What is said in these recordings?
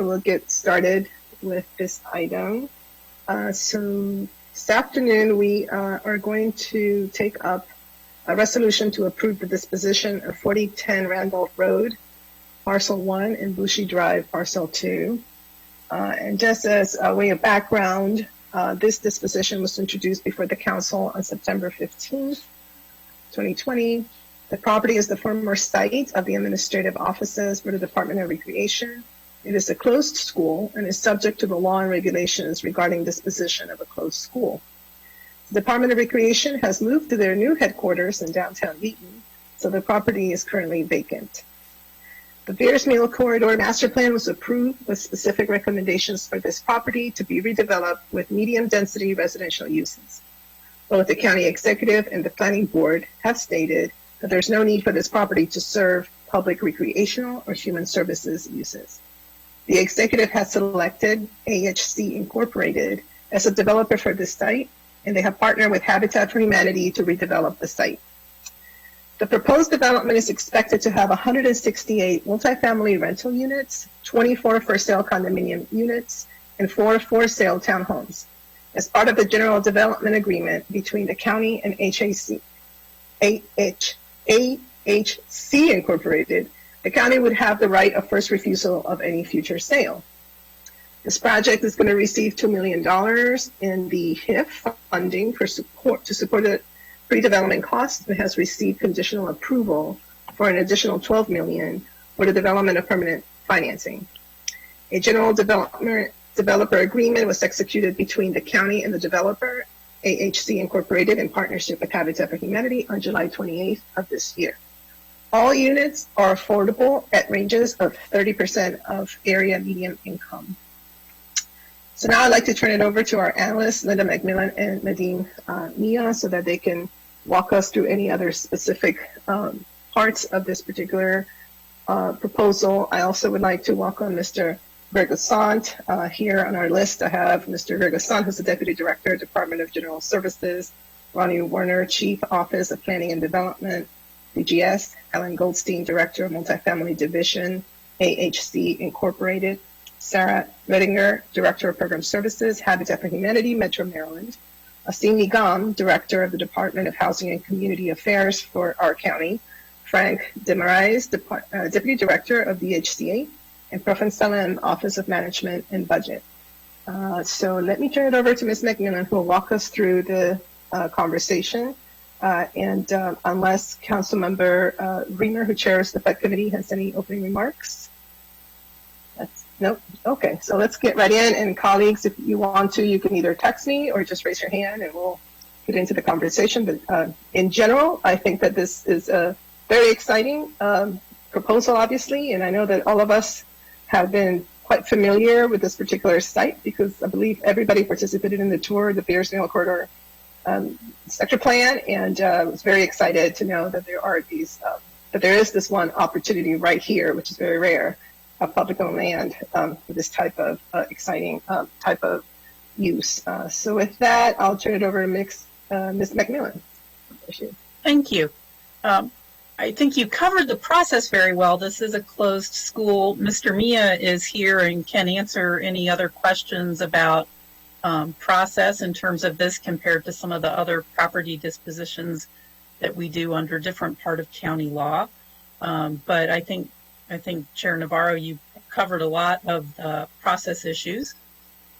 we'll get started with this item. So this afternoon, we are going to take up a resolution to approve the disposition of 4010 Randolph Road, Parcel 1, and Bushy Drive, Parcel 2. And just as a way of background, this disposition was introduced before the council on September 15th, 2020. The property is the former site of the administrative offices for the Department of Recreation. It is a closed school and is subject to the law and regulations regarding disposition of a closed school. The Department of Recreation has moved to their new headquarters in downtown Eaton, so the property is currently vacant. The Bears Mill Corridor Master Plan was approved with specific recommendations for this property to be redeveloped with medium-density residential uses. Both the County Executive and the Planning Board have stated that there's no need for this property to serve public recreational or human services uses. The Executive has selected AHC Incorporated as a developer for this site, and they have partnered with Habitat for Humanity to redevelop the site. The proposed development is expected to have 168 multifamily rental units, 24 for-sale condominium units, and 4 for-sale townhomes. As part of the general development agreement between the county and AHC Incorporated, the county would have the right of first refusal of any future sale. This project is going to receive $2 million in the HIF funding to support the pre-development costs, and has received conditional approval for an additional $12 million for the development of permanent financing. A general developer agreement was executed between the county and the developer, AHC Incorporated, in partnership with Habitat for Humanity on July 28th of this year. All units are affordable at ranges of 30% of area median income. So now I'd like to turn it over to our analysts, Linda McMillan and Nadine Mia, so that they can walk us through any other specific parts of this particular proposal. I also would like to welcome Mr. Vergasant. Here on our list, I have Mr. Vergasant, who's the Deputy Director, Department of General Services, Ronnie Werner, Chief, Office of Planning and Development, DGS, Alan Goldstein, Director of Multifamily Division, AHC Incorporated, Sarah Redinger, Director of Program Services, Habitat for Humanity, Metro Maryland, Asim Nigam, Director of the Department of Housing and Community Affairs for our county, Frank Demarais, Deputy Director of the HCA, and Profan Salem, Office of Management and Budget. So let me turn it over to Ms. McMillan, who will walk us through the conversation. And unless Councilmember Reamer, who chairs the PHED committee, has any opening remarks? Nope. Okay, so let's get right in. And colleagues, if you want to, you can either text me or just raise your hand and we'll get into the conversation. But in general, I think that this is a very exciting proposal, obviously. And I know that all of us have been quite familiar with this particular site because I believe everybody participated in the tour of the Bears Mill Corridor sector plan, and was very excited to know that there are these, that there is this one opportunity right here, which is very rare, of public owned land for this type of exciting type of use. So with that, I'll turn it over to Ms. McMillan. Thank you. I think you covered the process very well. This is a closed school. Mr. Mia is here and can answer any other questions about process in terms of this compared to some of the other property dispositions that we do under different part of county law. But I think Chair Navarro, you covered a lot of the process issues.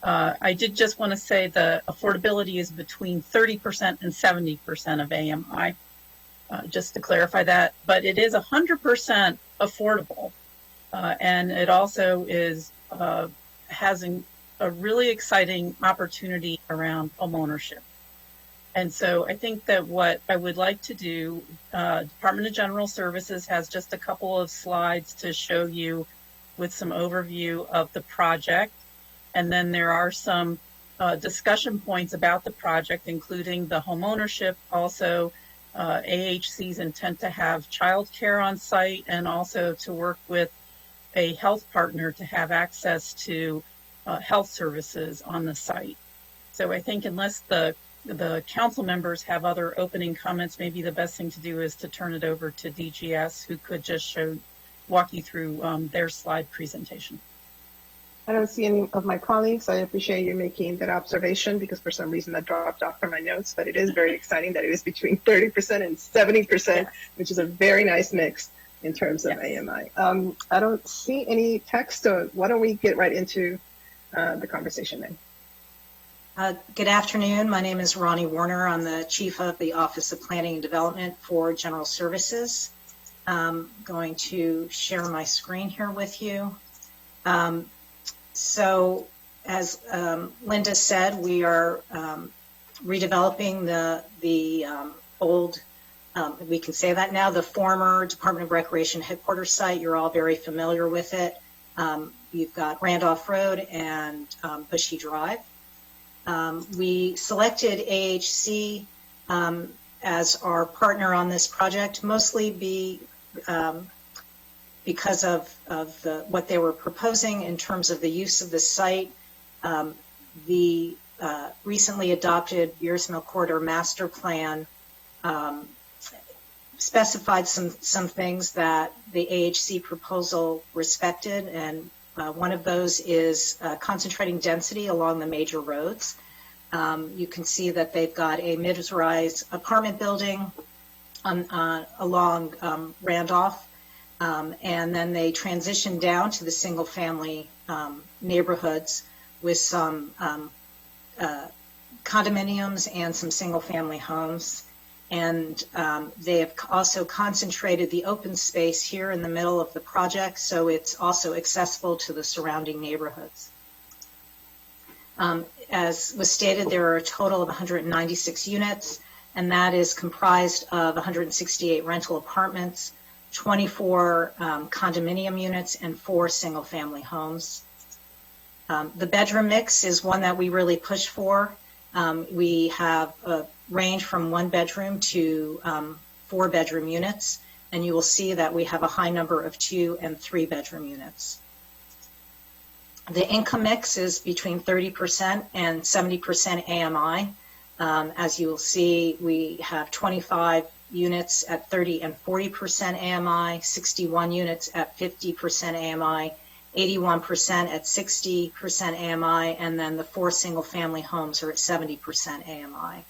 I did just want to say the affordability is between 30% and 70% of AMI, just to clarify that. But it is 100% affordable, and it also is has a really exciting opportunity around homeownership. And so I think that what I would like to do, Department of General Services has just a couple of slides to show you with some overview of the project. And then there are some discussion points about the project, including the homeownership, also AHC's intent to have childcare on site, and also to work with a health partner to have access to health services on the site. So I think unless the council members have other opening comments, maybe the best thing to do is to turn it over to DGS, who could just walk you through their slide presentation. I don't see any of my colleagues. I appreciate you making that observation because for some reason that dropped off from my notes, but it is very exciting that it is between 30% and 70%, Yes. which is a very nice mix in terms of Yes. AMI. I don't see any text, so why don't we get right into the conversation then? Good afternoon. My name is Ronnie Warner. I'm the Chief of the Office of Planning and Development for General Services. I'm going to share my screen here with you. So as Linda said, we are redeveloping the old, we can say that now, the former Department of Recreation headquarters site. You're all very familiar with it. You've got Randolph Road and Bushy Drive. We selected AHC as our partner on this project, mostly because of what they were proposing in terms of the use of the site. The recently adopted Beers Mill Corridor Master Plan specified some things that the AHC proposal respected, and one of those is concentrating density along the major roads. You can see that they've got a mid-rise apartment building along Randolph, and then they transition down to the single-family neighborhoods with some condominiums and some single-family homes. And they have also concentrated the open space here in the middle of the project, so it's also accessible to the surrounding neighborhoods. As was stated, there are a total of 196 units, and that is comprised of 168 rental apartments, 24 condominium units, and 4 single-family homes. The bedroom mix is one that we really push for. We have a range from 1 bedroom to 4 bedroom units, and you will see that we have a high number of 2 and 3 bedroom units. The income mix is between 30% and 70% AMI. As you will see, we have 25 units at 30 and 40% AMI, 61 units at 50% AMI, 81% at 60% AMI, and then the 4 single-family homes are at 70% AMI.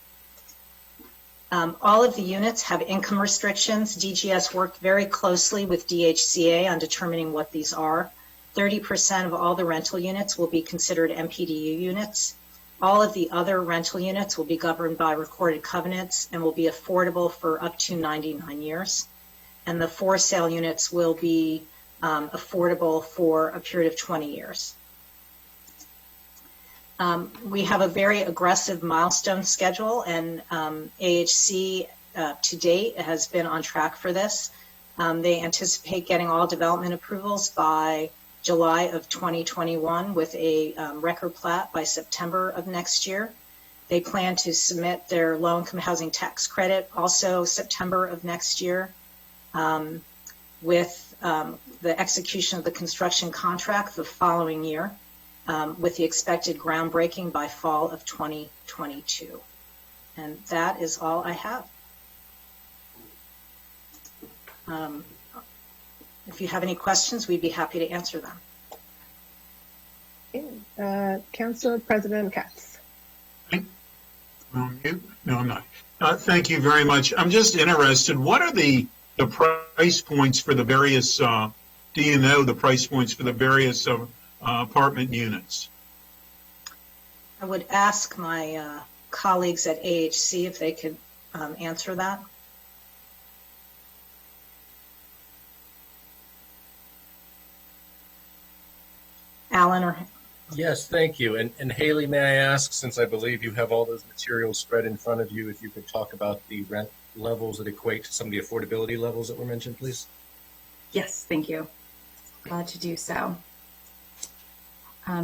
All of the units have income restrictions. DGS worked very closely with DHCA on determining what these are. 30% of all the rental units will be considered MPDU units. All of the other rental units will be governed by recorded covenants and will be affordable for up to 99 years. And the for sale units will be affordable for a period of 20 years. We have a very aggressive milestone schedule, and AHC to date has been on track for this. They anticipate getting all development approvals by July of 2021 with a record plat by September of next year. They plan to submit their low-income housing tax credit also September of next year, with the execution of the construction contract the following year, with the expected groundbreaking by fall of 2022. And that is all I have. If you have any questions, we'd be happy to answer them. Okay. Council President Katz. No, I'm not. Thank you very much. I'm just interested, what are the price points for the various, do you know the price points for the various apartment units? I would ask my colleagues at AHC if they could answer that. Alan or... Yes, thank you. And Haley, may I ask, since I believe you have all those materials spread in front of you, if you could talk about the rent levels that equate to some of the affordability levels that were mentioned, please? Yes, thank you. Glad to do so.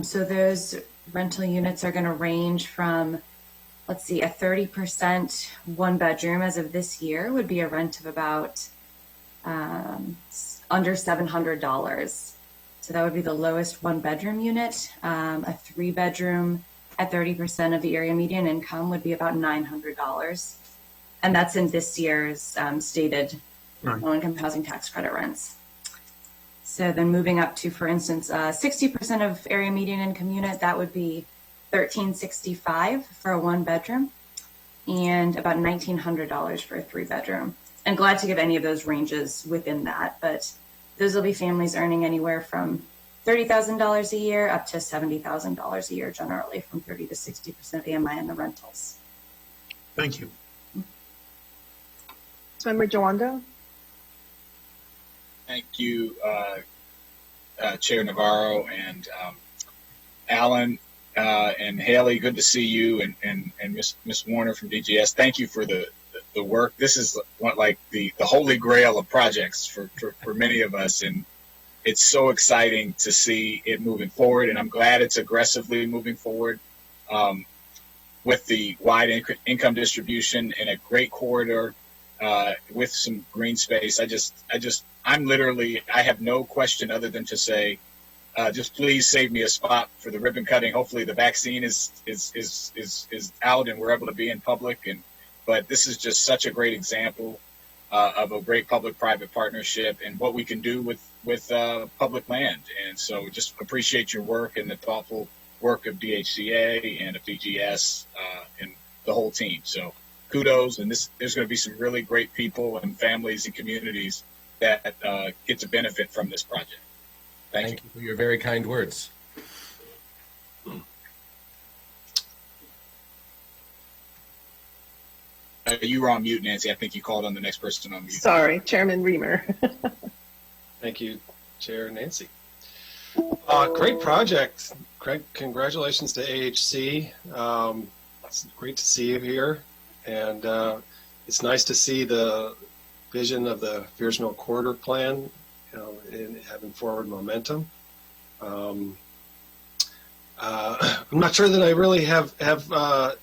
So those rental units are going to range from, let's see, a 30% 1 bedroom as of this year would be a rent of about under $700. So that would be the lowest 1 bedroom unit. A 3 bedroom at 30% of the area median income would be about $900. And that's in this year's stated low-income housing tax credit rents. So then moving up to, for instance, 60% of area median income unit, that would be $1,365 for a 1-bedroom and about $1,900 for a 3-bedroom. And glad to give any of those ranges within that, but those will be families earning anywhere from $30,000 a year up to $70,000 a year, generally from 30 to 60% AMI in the rentals. Thank you. Member Joanda? Thank you, Chair Navarro and Alan and Haley. Good to see you, and Miss Warner from DGS. Thank you for the work. This is like the holy grail of projects for many of us, and it's so exciting to see it moving forward. And I'm glad it's aggressively moving forward with the wide income distribution in a great corridor. With some green space. I have no question other than to say, just please save me a spot for the ribbon cutting. Hopefully the vaccine is out and we're able to be in public. But this is just such a great example of a great public-private partnership and what we can do with public land. And so just appreciate your work and the thoughtful work of DHCA and of DGS and the whole team. So kudos, and there's going to be some really great people and families and communities that get to benefit from this project. Thank you for your very kind words. You were on mute, Nancy. I think you called on the next person on mute. Sorry, Chairman Reamer. Thank you, Chair Nancy. Great project. Craig, congratulations to AHC. It's great to see you here. And it's nice to see the vision of the Fierce Mill Corridor Plan, in having forward momentum. I'm not sure that I really have I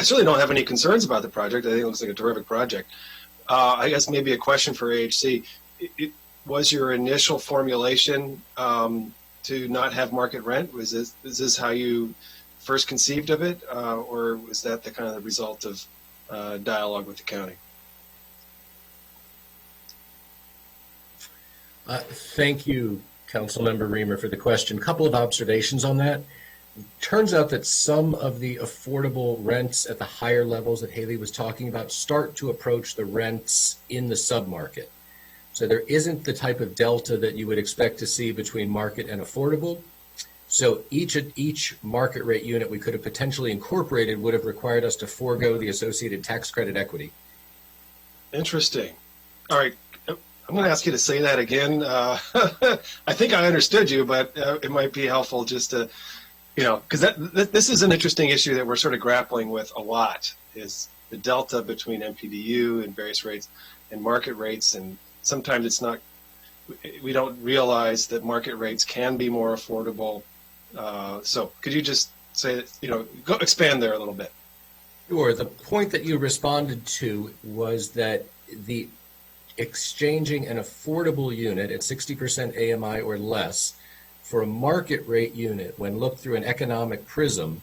certainly don't have any concerns about the project. I think it looks like a terrific project. I guess maybe a question for AHC. Was your initial formulation to not have market rent? Is this how you first conceived of it, or was that the kind of the result of dialogue with the county? Thank you, Councilmember Reamer, for the question. A couple of observations on that. Turns out that some of the affordable rents at the higher levels that Haley was talking about start to approach the rents in the submarket. So there isn't the type of delta that you would expect to see between market and affordable. So each market rate unit we could have potentially incorporated would have required us to forego the associated tax credit equity. Interesting. All right. I'm going to ask you to say that again. I think I understood you, but it might be helpful just to, because this is an interesting issue that we're sort of grappling with a lot, is the delta between MPDU and various rates and market rates. And sometimes it's not, we don't realize that market rates can be more affordable. So could you just say that, go expand there a little bit? Sure. The point that you responded to was that the exchanging an affordable unit at 60% AMI or less for a market rate unit, when looked through an economic prism,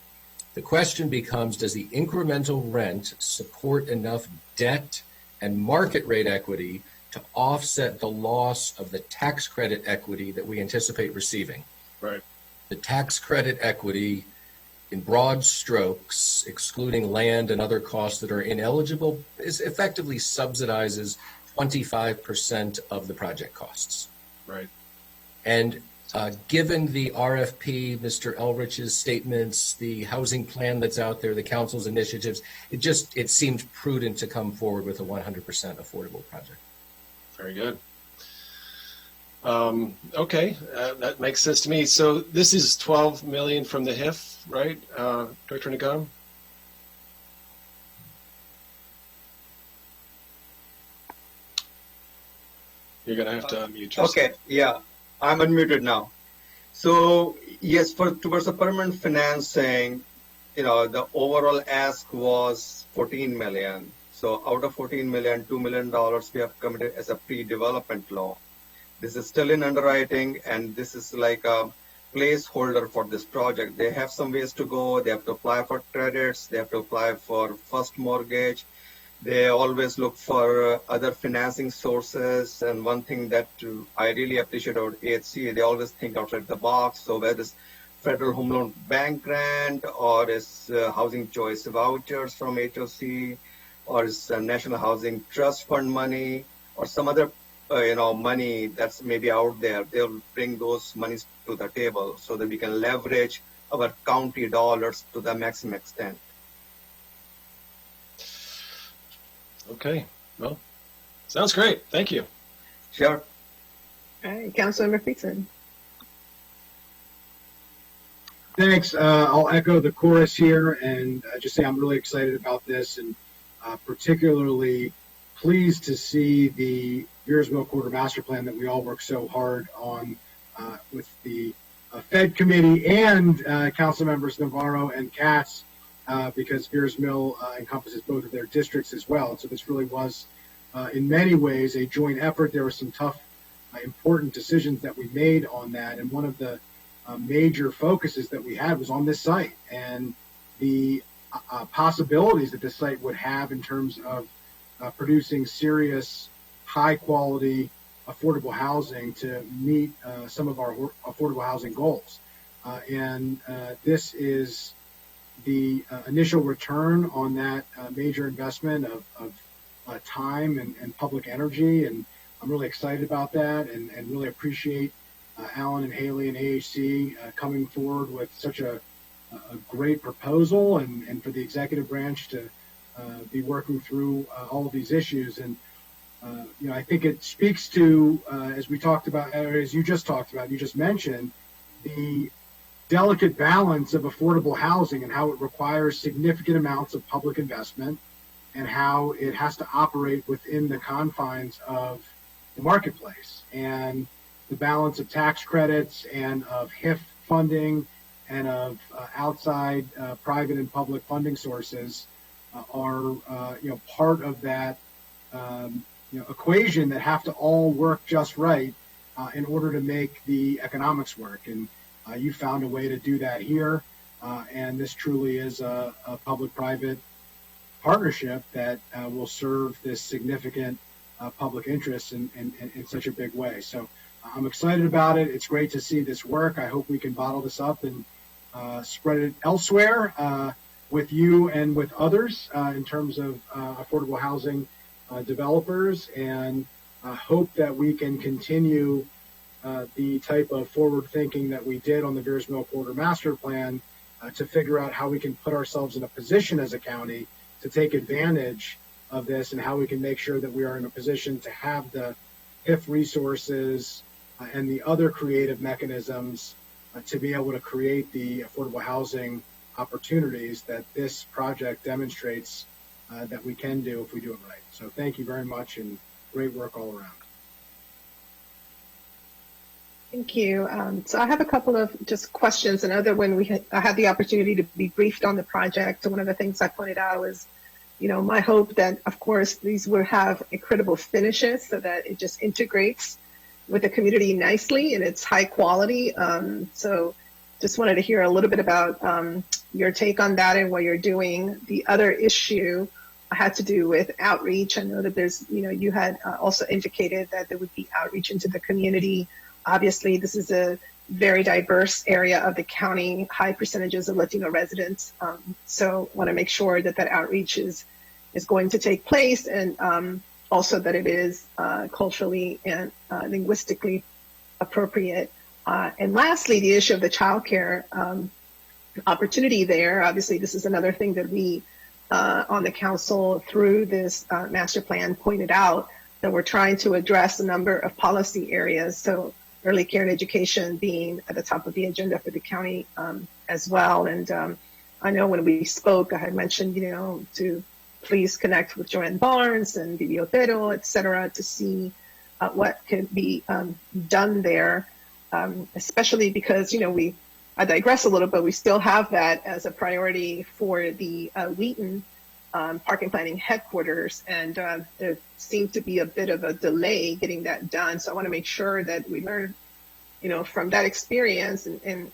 the question becomes, does the incremental rent support enough debt and market rate equity to offset the loss of the tax credit equity that we anticipate receiving? Right. The tax credit equity, in broad strokes, excluding land and other costs that are ineligible, is effectively subsidizes 25% of the project costs. Right. And given the RFP, Mr. Elrich's statements, the housing plan that's out there, the council's initiatives, it seemed prudent to come forward with a 100% affordable project. Very good. Okay, that makes sense to me. So this is $12 million from the HIF, right, Director Nagam? You're going to have to unmute yourself. Okay, yeah, I'm unmuted now. So yes, towards the permanent financing, the overall ask was $14 million. So out of $14 million, $2 million we have committed as a pre-development loan. This is still in underwriting, and this is like a placeholder for this project. They have some ways to go. They have to apply for credits. They have to apply for first mortgage. They always look for other financing sources. And one thing that I really appreciate about AHC, they always think outside the box. So whether it's Federal Home Loan Bank grant, or it's Housing Choice Vouchers from HOC, or it's National Housing Trust Fund money, or some other money that's maybe out there, they'll bring those monies to the table so that we can leverage our county dollars to the maximum extent. Okay, well, sounds great. Thank you. Sure. All right, Councilmember Friedson. Thanks. I'll echo the chorus here and just say I'm really excited about this, and particularly pleased to see the Beers Mill Quarter Master Plan that we all worked so hard on with the PHED committee and council members Navarro and Katz, because Beers Mill encompasses both of their districts as well. So this really was, in many ways, a joint effort. There were some tough, important decisions that we made on that, and one of the major focuses that we had was on this site and the possibilities that this site would have in terms of producing serious, high-quality, affordable housing to meet some of our affordable housing goals. And this is the initial return on that major investment of time and public energy, and I'm really excited about that, and really appreciate Alan and Haley and AHC coming forward with such a great proposal, and for the executive branch to be working through all of these issues. And I think it speaks to, as we talked about, or as you just talked about, you just mentioned, the delicate balance of affordable housing and how it requires significant amounts of public investment, and how it has to operate within the confines of the marketplace. And the balance of tax credits and of HIF funding and of outside private and public funding sources are part of that equation that have to all work just right in order to make the economics work. And you found a way to do that here, and this truly is a public-private partnership that will serve this significant public interest in such a big way. So I'm excited about it. It's great to see this work. I hope we can bottle this up and spread it elsewhere with you and with others in terms of affordable housing developers, and hope that we can continue the type of forward thinking that we did on the Beers Mill Quarter Master Plan to figure out how we can put ourselves in a position as a county to take advantage of this, and how we can make sure that we are in a position to have the HIF resources and the other creative mechanisms to be able to create the affordable housing opportunities that this project demonstrates that we can do if we do it right. So thank you very much, and great work all around. Thank you. So I have a couple of just questions. Another, when I had the opportunity to be briefed on the project, one of the things I pointed out was, my hope that, of course, these will have incredible finishes so that it just integrates with the community nicely and it's high quality. So just wanted to hear a little bit about your take on that and what you're doing. The other issue had to do with outreach. I know that there's, you had also indicated that there would be outreach into the community. Obviously, this is a very diverse area of the county, high percentages of Latino residents. So want to make sure that outreach is going to take place, and also that it is culturally and linguistically appropriate. And lastly, the issue of the childcare opportunity there. Obviously, this is another thing that we on the council through this master plan pointed out, that we're trying to address a number of policy areas. So early care and education being at the top of the agenda for the county as well. And I know when we spoke, I had mentioned, to please connect with Joanne Barnes and Vivi Otero, et cetera, to see what could be done there, especially because, I digress a little, but we still have that as a priority for the Wheaton parking planning headquarters, and there seemed to be a bit of a delay getting that done. So I want to make sure that we learn, from that experience and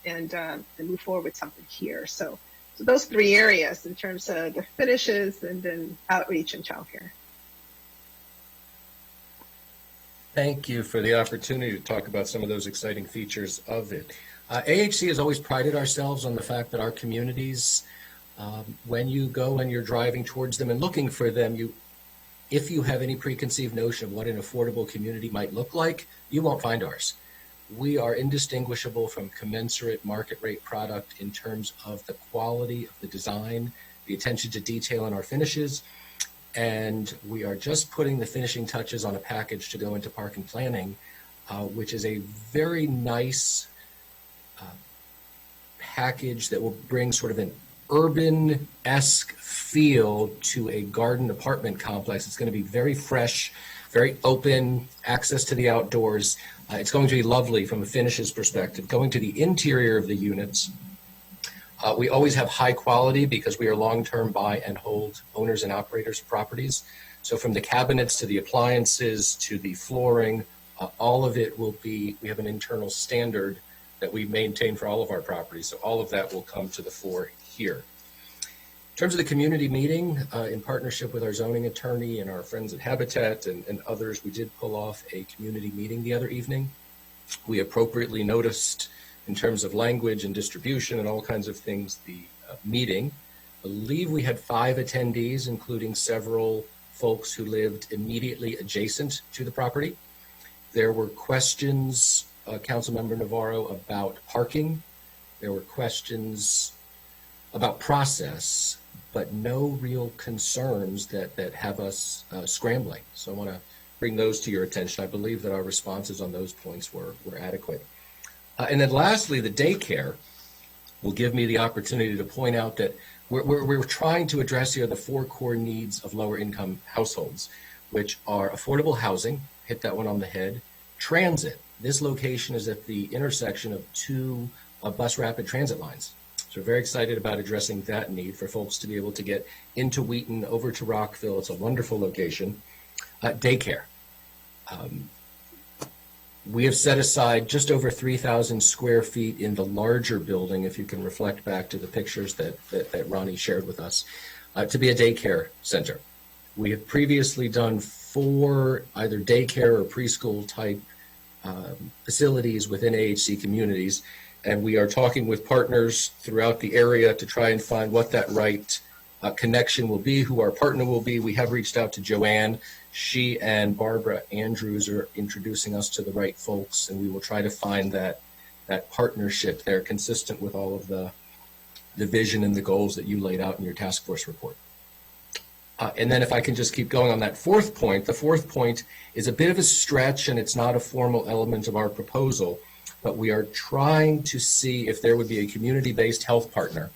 move forward with something here. So So those three areas in terms of the finishes and then outreach and childcare. Thank you for the opportunity to talk about some of those exciting features of it. AHC has always prided ourselves on the fact that our communities, when you're driving towards them and looking for them, if you have any preconceived notion of what an affordable community might look like, you won't find ours. We are indistinguishable from commensurate market rate product in terms of the quality of the design, the attention to detail in our finishes, and we are just putting the finishing touches on a package to go into park and planning, which is a very nice package that will bring sort of an urban-esque feel to a garden apartment complex. It's going to be very fresh, very open, access to the outdoors. It's going to be lovely from a finishes perspective. Going to the interior of the units, we always have high quality because we are long-term buy and hold owners and operators of properties. So from the cabinets to the appliances to the flooring, all of it will be, we have an internal standard that we maintain for all of our properties. So all of that will come to the fore here. In terms of the community meeting, in partnership with our zoning attorney and our friends at Habitat and others, we did pull off a community meeting the other evening. We appropriately noticed in terms of language and distribution and all kinds of things, the meeting. I believe we had 5 attendees, including several folks who lived immediately adjacent to the property. There were questions, Councilmember Navarro, about parking. There were questions about process, but no real concerns that have us scrambling. So I want to bring those to your attention. I believe that our responses on those points were adequate. And then lastly, the daycare will give me the opportunity to point out that we're trying to address here the 4 core needs of lower income households, which are affordable housing, hit that one on the head, transit. This location is at the intersection of 2 bus rapid transit lines. So we're very excited about addressing that need for folks to be able to get into Wheaton, over to Rockville. It's a wonderful location. Daycare. We have set aside just over 3,000 square feet in the larger building, if you can reflect back to the pictures that Ronnie shared with us, to be a daycare center. We have previously done 4 either daycare or preschool type facilities within AHC communities, and we are talking with partners throughout the area to try and find what that right connection will be, who our partner will be. We have reached out to Joanne. She and Barbara Andrews are introducing us to the right folks, and we will try to find that partnership there consistent with all of the vision and the goals that you laid out in your task force report. And then if I can just keep going on that 4th point, the 4th point is a bit of a stretch, and it's not a formal element of our proposal, but we are trying to see if there would be a community-based health partner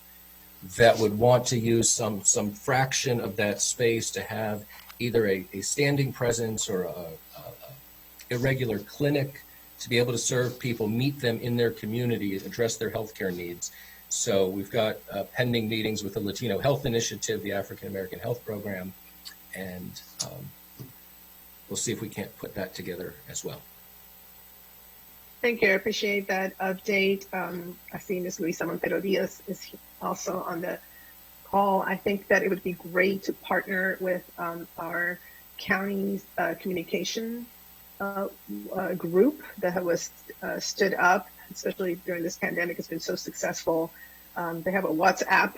that would want to use some fraction of that space to have either a standing presence or a irregular clinic to be able to serve people, meet them in their community, address their healthcare needs. So we've got pending meetings with the Latino Health Initiative, the African American Health Program, and we'll see if we can't put that together as well. Thank you. I appreciate that update. I see Ms. Luisa Montero Diaz is also on the call. I think that it would be great to partner with our county's communication group that was stood up, especially during this pandemic. It's been so successful. They have a WhatsApp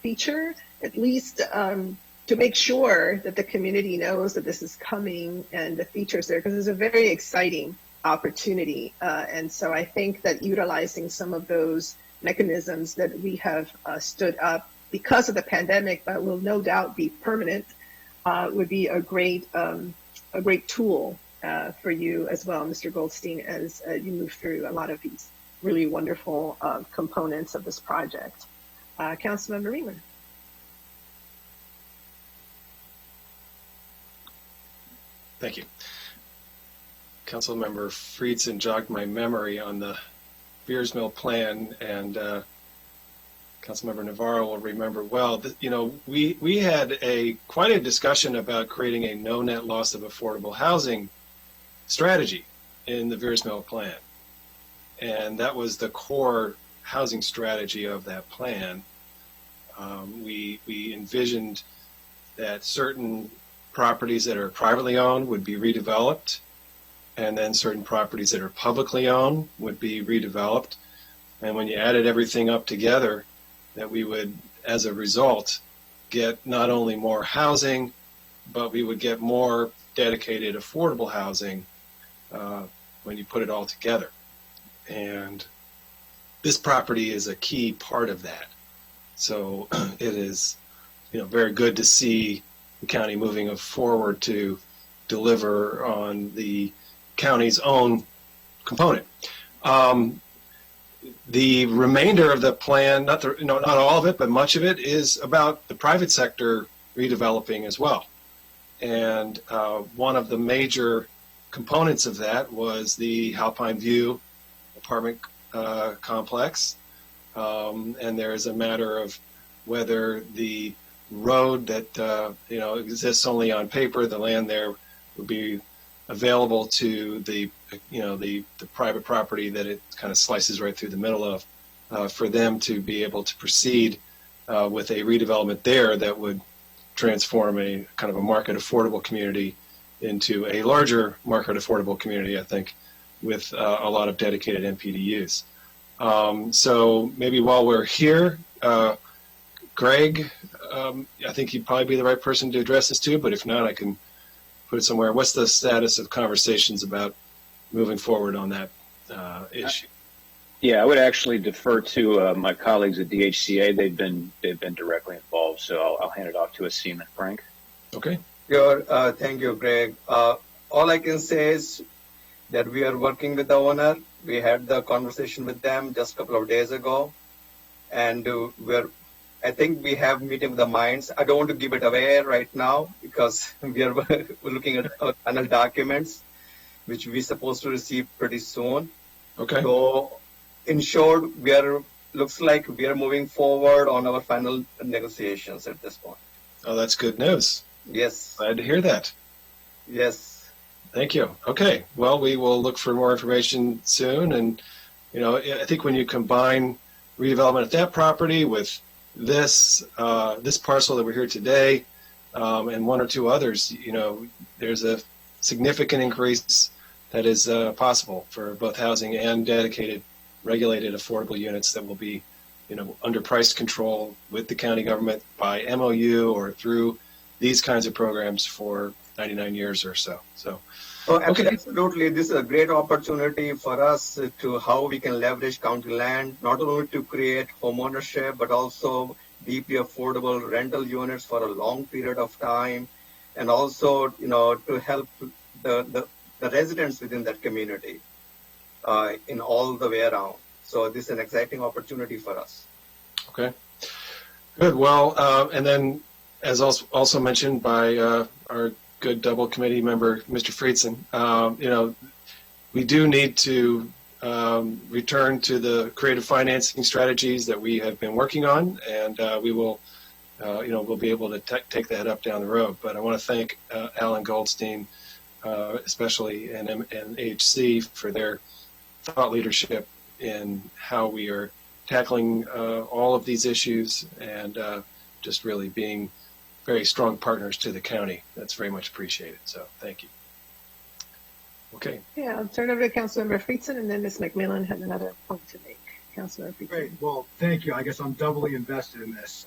feature, at least to make sure that the community knows that this is coming and the features there, because it's a very exciting opportunity. And so I think that utilizing some of those mechanisms that we have stood up because of the pandemic, but will no doubt be permanent, would be a great tool for you as well, Mr. Goldstein, as you move through a lot of these really wonderful components of this project. Councilmember Reamer. Thank you. Councilmember Friedson jogged my memory on the Beers Mill plan, and Councilmember Navarro will remember well that, we had quite a discussion about creating a no net loss of affordable housing strategy in the Beers Mill plan. And that was the core housing strategy of that plan. We envisioned that certain properties that are privately owned would be redeveloped, and then certain properties that are publicly owned would be redeveloped. And when you added everything up together, that we would, as a result, get not only more housing, but we would get more dedicated affordable housing when you put it all together. And this property is a key part of that. So it is, very good to see the county moving forward to deliver on the county's own component. The remainder of the plan, not all of it, but much of it, is about the private sector redeveloping as well. And one of the major components of that was the Alpine View apartment complex. And there is a matter of whether the road that exists only on paper, the land there would be available to the private property that it kind of slices right through the middle of, for them to be able to proceed with a redevelopment there that would transform a kind of a market affordable community into a larger market affordable community, I think, with a lot of dedicated MPDUs. So maybe while we're here, Greg, I think he'd probably be the right person to address this too, but if not, I can put it somewhere. What's the status of conversations about moving forward on that issue? Yeah, I would actually defer to my colleagues at DHCA. They've been directly involved, so I'll hand it off to Asim and Frank. Okay. Sure. Thank you, Greg. All I can say is that we are working with the owner. We had the conversation with them just a couple of days ago, and I think we have meeting of the minds. I don't want to give it away right now because we're looking at our final documents, which we're supposed to receive pretty soon. Okay. So, in short, looks like we are moving forward on our final negotiations at this point. Oh, that's good news. Yes. Glad to hear that. Yes. Thank you. Okay. Well, we will look for more information soon. And, I think when you combine redevelopment of that property with this parcel that we're here today, and one or two others, there's a significant increase that is possible for both housing and dedicated, regulated, affordable units that will be, under price control with the county government by MOU or through these kinds of programs for 99 years or so. So, okay. Absolutely. This is a great opportunity for us to how we can leverage county land, not only to create homeownership, but also deeply affordable rental units for a long period of time, and also, to help the residents within that community in all the way around. So this is an exciting opportunity for us. Okay. Good. Well, and then as also mentioned by our good double committee member, Mr. Friedson, we do need to return to the creative financing strategies that we have been working on, and we will, we'll be able to take that up down the road. But I want to thank Alan Goldstein, especially, and AHC for their thought leadership in how we are tackling all of these issues, and just really being very strong partners to the county. That's very much appreciated. So thank you. Okay. Yeah, I'll turn over to Councilmember Friedson, and then Ms. McMillan had another point to make. Councilmember Friedson. Great. Well, thank you. I guess I'm doubly invested in this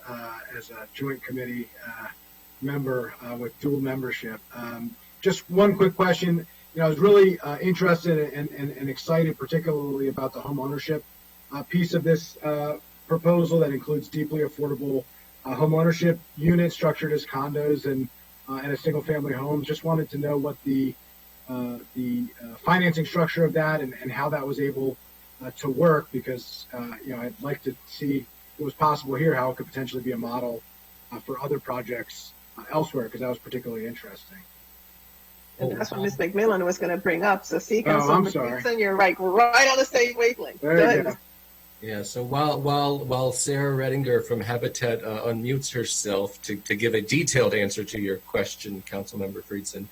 as a joint committee member with dual membership. Just one quick question. I was really interested and excited, particularly about the home ownership piece of this proposal that includes deeply affordable home ownership units structured as condos and a single-family home. Just wanted to know what the financing structure of that and how that was able to work, because I'd like to see if it was possible here how it could potentially be a model for other projects elsewhere, because that was particularly interesting. And that's what Ms. McMillan was going to bring up. So see, Councilmember Friedson, you're right on the same wavelength. There you go. Yeah, so while Sarah Redinger from Habitat unmutes herself to give a detailed answer to your question, Councilmember Friedson,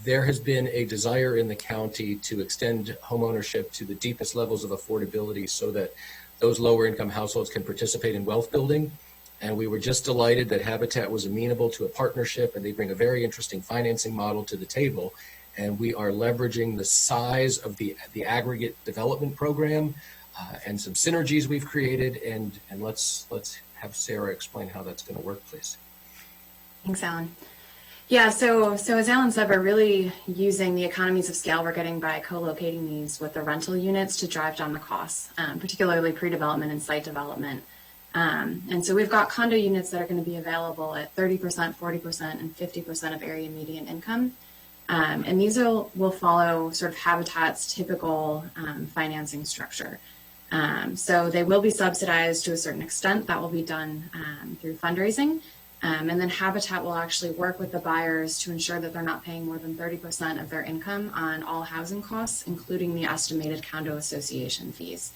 there has been a desire in the county to extend homeownership to the deepest levels of affordability so that those lower income households can participate in wealth building. And we were just delighted that Habitat was amenable to a partnership, and they bring a very interesting financing model to the table. And we are leveraging the size of the aggregate development program and some synergies we've created. And let's have Sarah explain how that's going to work, please. Thanks, Alan. Yeah, so as Alan said, we're really using the economies of scale we're getting by co-locating these with the rental units to drive down the costs, particularly pre-development and site development. And so we've got condo units that are going to be available at 30%, 40%, and 50% of area median income. And these will follow sort of Habitat's typical financing structure. So they will be subsidized to a certain extent. That will be done through fundraising. And then Habitat will actually work with the buyers to ensure that they're not paying more than 30% of their income on all housing costs, including the estimated condo association fees.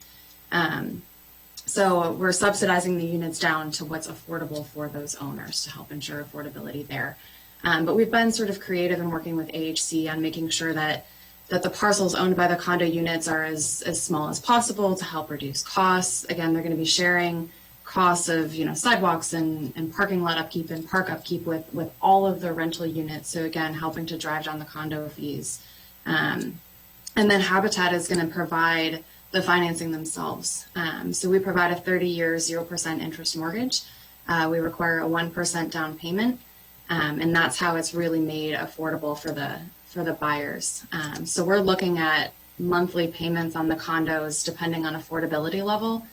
So we're subsidizing the units down to what's affordable for those owners to help ensure affordability there. But we've been sort of creative in working with AHC on making sure that the parcels owned by the condo units are as small as possible to help reduce costs. Again, they're going to be sharing costs of sidewalks and parking lot upkeep and park upkeep with all of the rental units. So again, helping to drive down the condo fees. And then Habitat is going to provide the financing themselves. So we provide a 30-year 0% interest mortgage. We require a 1% down payment, and that's how it's really made affordable for the buyers. So we're looking at monthly payments on the condos, depending on affordability level,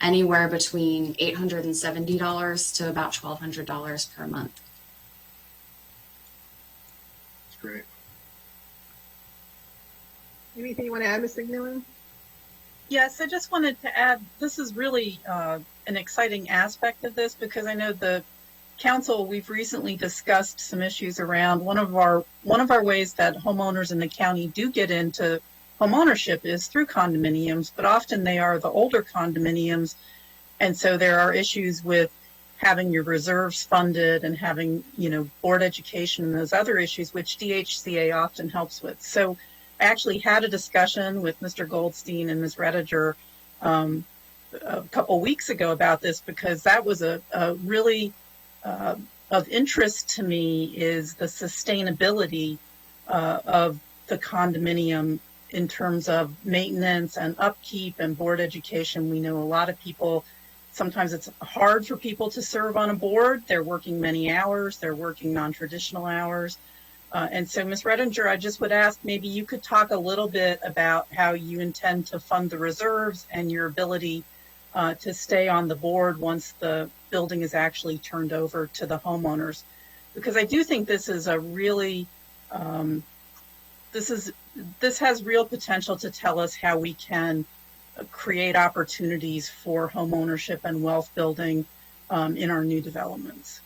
anywhere between $870 to about $1,200 per month. That's great. Anything you want to add, Ms. McMillan? Yes, I just wanted to add, this is really an exciting aspect of this, because I know the council, we've recently discussed some issues around one of our ways that homeowners in the county do get into homeownership is through condominiums, but often they are the older condominiums. And so there are issues with having your reserves funded and having, board education and those other issues, which DHCA often helps with. So I actually had a discussion with Mr. Goldstein and Ms. Rediger a couple weeks ago about this, because that was a really of interest to me, is the sustainability of the condominium in terms of maintenance and upkeep and board education. We know a lot of people, sometimes it's hard for people to serve on a board. They're working many hours, they're working non-traditional hours. And so, Ms. Redinger, I just would ask, maybe you could talk a little bit about how you intend to fund the reserves and your ability to stay on the board once the building is actually turned over to the homeowners. Because I do think this is a really, this has real potential to tell us how we can create opportunities for home ownership and wealth building in our new developments.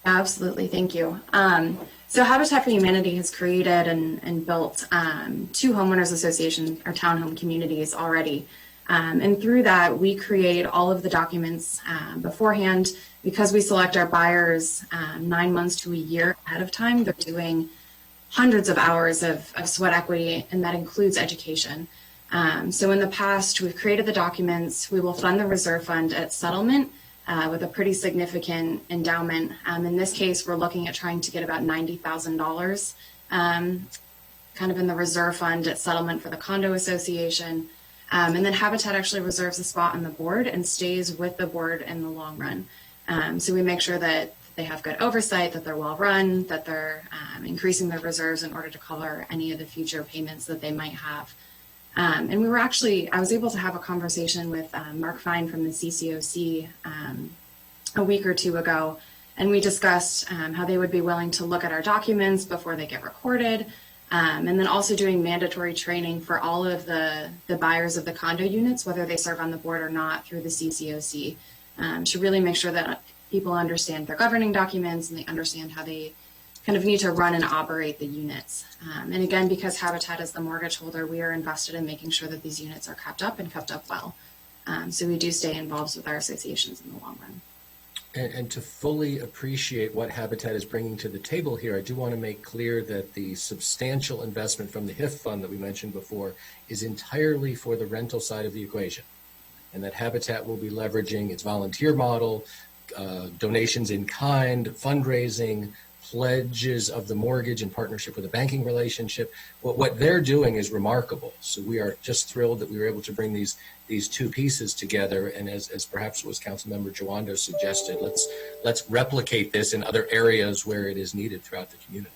Absolutely, thank you. So Habitat for Humanity has created and built 2 homeowners associations or townhome communities already. And through that, we create all of the documents beforehand. Because we select our buyers 9 months to a year ahead of time, they're doing hundreds of hours of sweat equity, and that includes education. So in the past, we've created the documents. We will fund the reserve fund at settlement with a pretty significant endowment. In this case, we're looking at trying to get about $90,000 kind of in the reserve fund at settlement for the condo association. And then Habitat actually reserves a spot on the board and stays with the board in the long run. So we make sure that they have good oversight, that they're well run, that they're increasing their reserves in order to cover any of the future payments that they might have. And I was able to have a conversation with Mark Fine from the CCOC a week or 2 ago, and we discussed how they would be willing to look at our documents before they get recorded, and then also doing mandatory training for all of the buyers of the condo units, whether they serve on the board or not, through the CCOC, to really make sure that people understand their governing documents and they understand how they kind of need to run and operate the units. And again, because Habitat is the mortgage holder, we are invested in making sure that these units are kept up and kept up well. So we do stay involved with our associations in the long run. And to fully appreciate what Habitat is bringing to the table here, I do want to make clear that the substantial investment from the HIF fund that we mentioned before is entirely for the rental side of the equation. and that Habitat will be leveraging its volunteer model, donations in kind, fundraising, pledges of the mortgage in partnership with a banking relationship. What they're doing is remarkable. So we are just thrilled that we were able to bring these two pieces together. And as perhaps was Councilmember Jawando suggested, let's replicate this in other areas where it is needed throughout the community.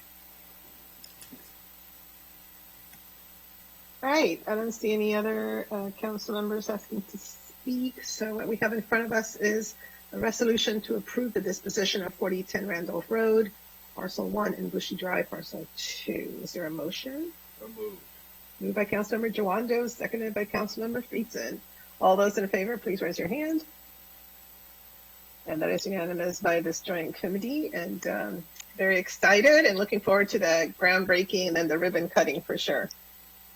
All right, I don't see any other council members asking to speak. So what we have in front of us is a resolution to approve the disposition of 4010 Randolph Road, Parcel 1 and Bushy Drive, Parcel 2. Is there a motion? So moved. Moved by Councilmember Jawando, seconded by Councilmember Friedson. All those in favor, please raise your hand. And that is unanimous by this joint committee. And very excited and looking forward to the groundbreaking and the ribbon cutting for sure.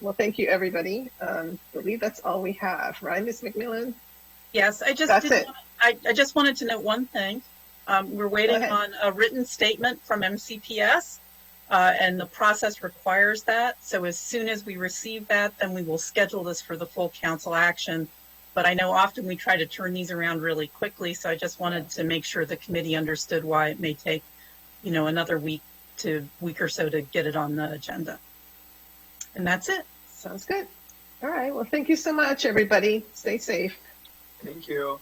Well, thank you, everybody. I believe that's all we have, right, Ms. McMillan? Yes, I just wanted to note one thing. We're waiting on a written statement from MCPS, and the process requires that. So as soon as we receive that, then we will schedule this for the full council action. But I know often we try to turn these around really quickly, so I just wanted to make sure the committee understood why it may take, another week or so to get it on the agenda. And that's it. Sounds good. All right. Well, thank you so much, everybody. Stay safe. Thank you.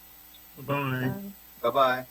Bye-bye. Bye-bye.